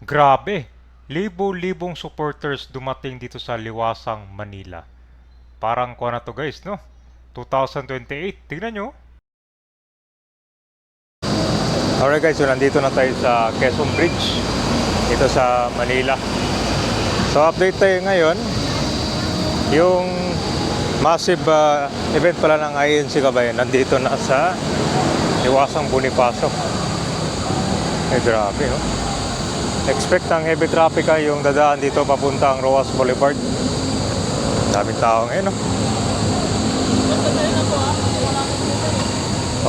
Grabe! Libo-libong supporters dumating dito sa Liwasang, Manila. Parang kuha na to guys, no? 2028. Tingnan nyo. Alright guys, so nandito na tayo sa Quezon Bridge. Dito sa Manila. So update tayo ngayon. Yung massive event pala ng INC Kabayan. Nandito na sa Liwasang Bonifacio. Grabe, no? Expect ng heavy traffic yung dadaan dito papuntang Roas Boulevard. Daming tao ngayon, no?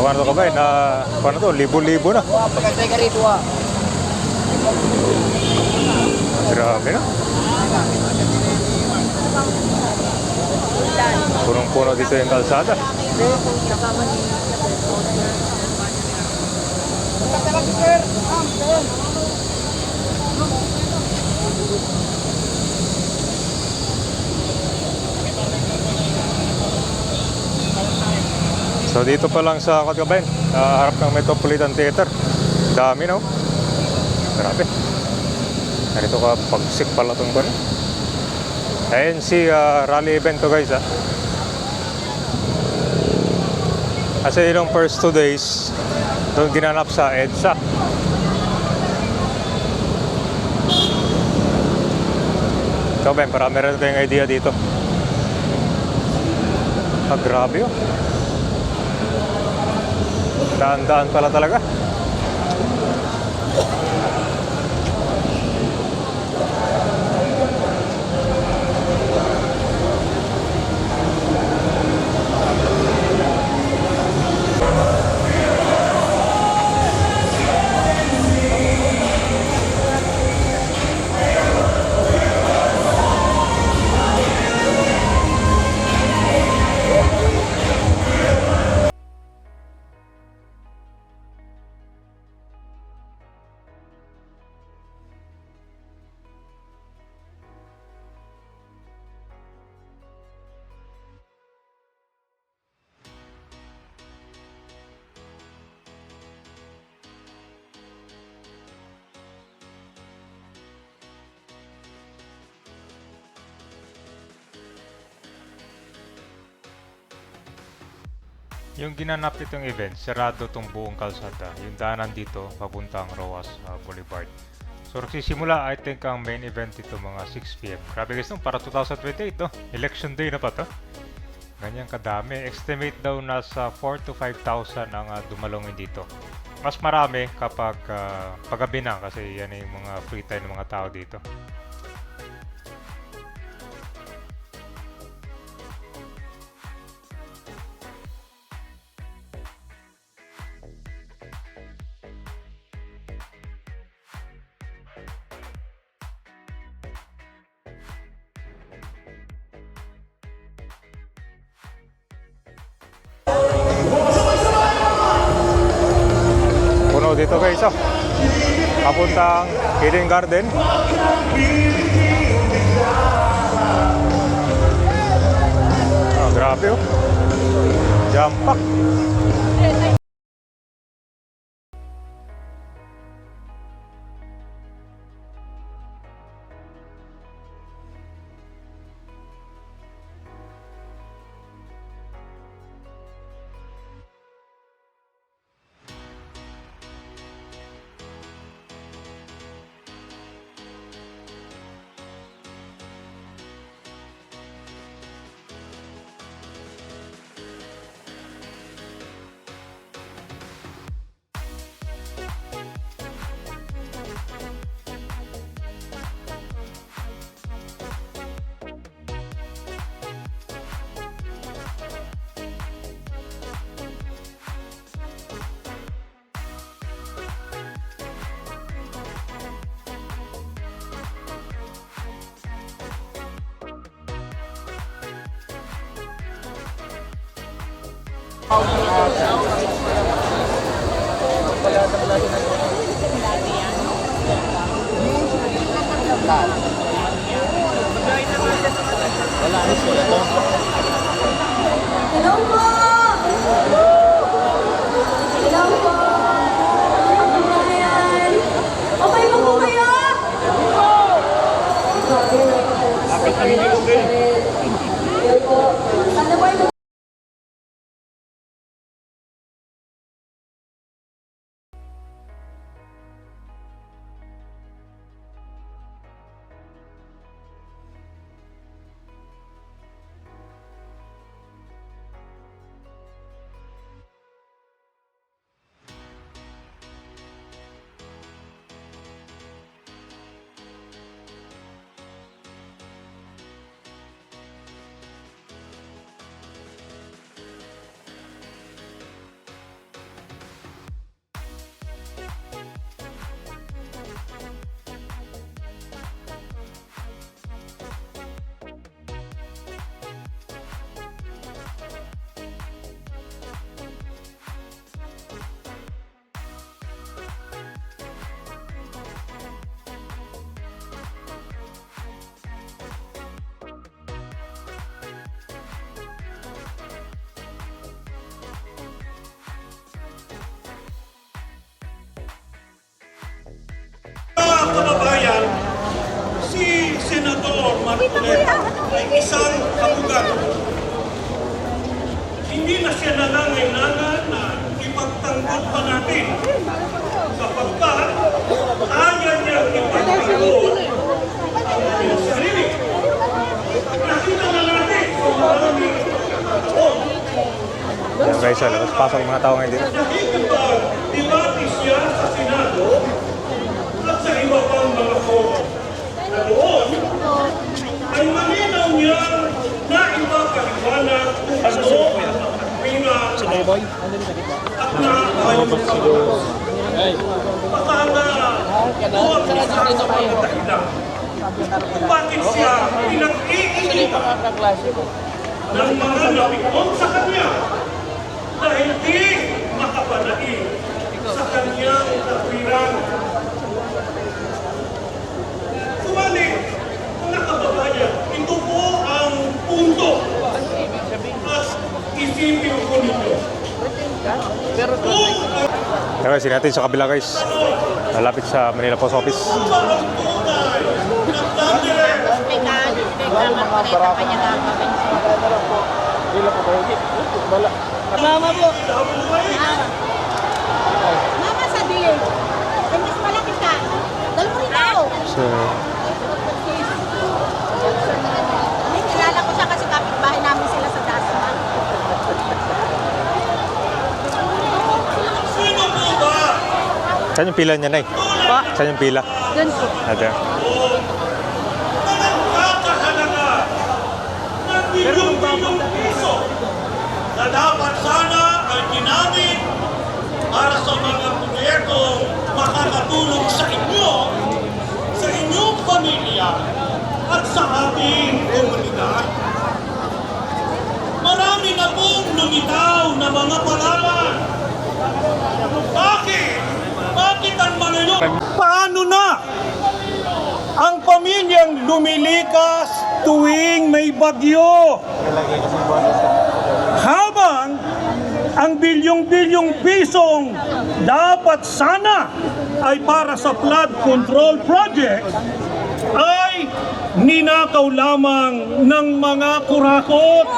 Ano to Kabayan? Paano to? Libo-libo na. Grabe, no? Punong-puno dito yung kalsada. So dito pa lang sa Kabayan, harap ng Metropolitan Theater. Dami, no? Grabe. Narito ka pagsik pala itong ba, no? ANC rally event to guys, ha? Kasi yung first 2 days doon ginanap sa EDSA. Kabayan, para meron tayong idea dito. Grabe, oh. Daan-daan pala talaga. Yung ginanap itong event, sarado tong buong kalsada. Yung daanan dito, papuntang Roas Boulevard. So, nagsisimula, I think, ang main event dito mga 6 PM. Grabe guys, para 2028, no? Election day na pa to. Ganyan kadami. Estimate daw nasa 4 to 5,000 ang dumalongin dito. Mas marami kapag paggabi na kasi yan yung mga free time ng mga tao dito. Puno dito guys, oh. Papuntang Hidden Garden. Grabe, oh. Jump pack. Hello po! Hello po! Ayan! Okay ba po kayo? mga kababayan, si Senador Marcoleta ay isang abogado. Hindi na siya nangangailangan na ipagtanggol pa natin sapagkat kaya niyang ipagtanggol ang kanyang sarili. Nakita na natin kung maraming Yan guys, labas pasok yung mga tao ngayon dito. nakikipag-debate siya sa Senado at sa iba pang mga forum. Na doon ay malinaw niyang naipapaliwanag kung ano ang nakapinga at doon isa sa mga dahilan kung bakit siya pinag-iinitan ng mga napikon sa kanya na hindi makapanaig sa kanyang katwiran. Subalit, mga kababayan, ito po ang punto at isipin ko ninyo. Kung Kaya guys, natin sa kabila guys. Malapit sa Manila Post Office. ang tunay ng dandere Mama po. Mama sa dilig. Mas malapit ka. Dalo mo rin ako. So, Kilala ko siya kasi kapitbahay namin sila sa Dasma. sino po ba saan yung pila niya, Nay? Saan yung pila? Doon po. Ate. nagkakahalaga ng bilyong-bilyong piso na dapat sana ay ginamit para sa mga proyektong makakatulong sa inyo, sa inyong pamilya, at sa ating komunidad. Marami na pong lumitaw na mga pangalan. Bakit? Bakit ang mga yun? Paano na ang pamilyang lumilikas tuwing may bagyo? Habang ang bilyong-bilyong pisong dapat sana ay para sa flood control project ay ninakaw lamang ng mga kurakot.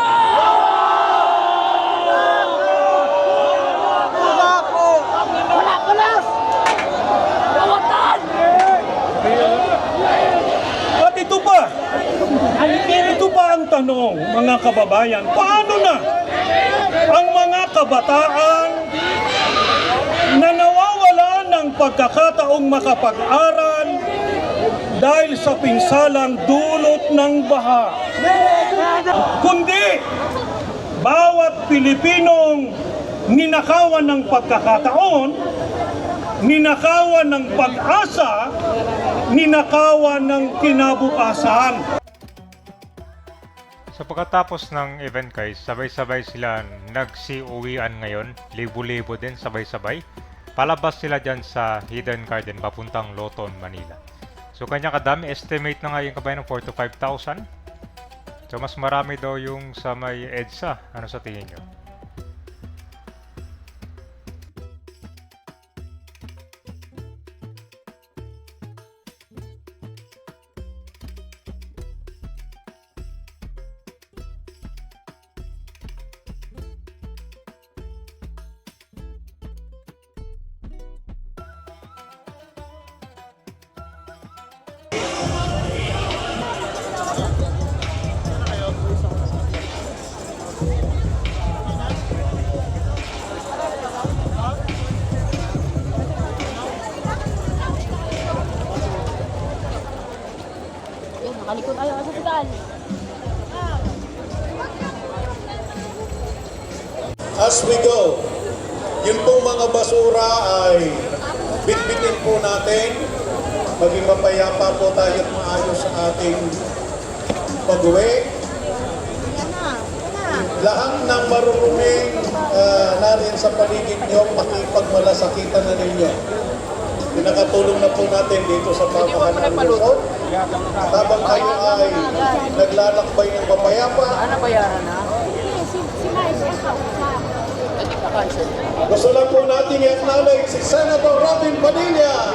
At ito pa ang tanong, mga kababayan, paano na ang mga kabataan na nawawala ng pagkakataong makapag-aral dahil sa pinsalang dulot ng baha? Kundi, bawat Pilipinong ninakawan ng pagkakataon, ninakawan ng pag-asa, ninakawan ng kinabukasan. So pagkatapos ng event guys, sabay-sabay sila nagsi-uwian ngayon. Libo-libo din, sabay-sabay. Palabas sila dyan sa Hidden Garden, papuntang Loton, Manila. So kanya kadami, estimate na nga yung kabayan ng 4 to 5,000. So mas marami daw yung sa may EDSA. Ano sa tingin nyo? Nakalikot ayaw sa hospital. As we go, yun pong mga basura ay bitbitin po natin. Maging mapayapa po tayo at maayos sa ating pag-uwi. Lahat ng maruruming narin sa paligid nyo, makipagmalasakitan na ninyo. Pinakatulong na po natin dito sa pamahalaan ng Luzon. Habang kayo ay naglalakbay ng mapayapa, Ano bayaran na? Si Mais ang kausap. gusto lang po natin i-acknowledge si Senator Robin Padilla.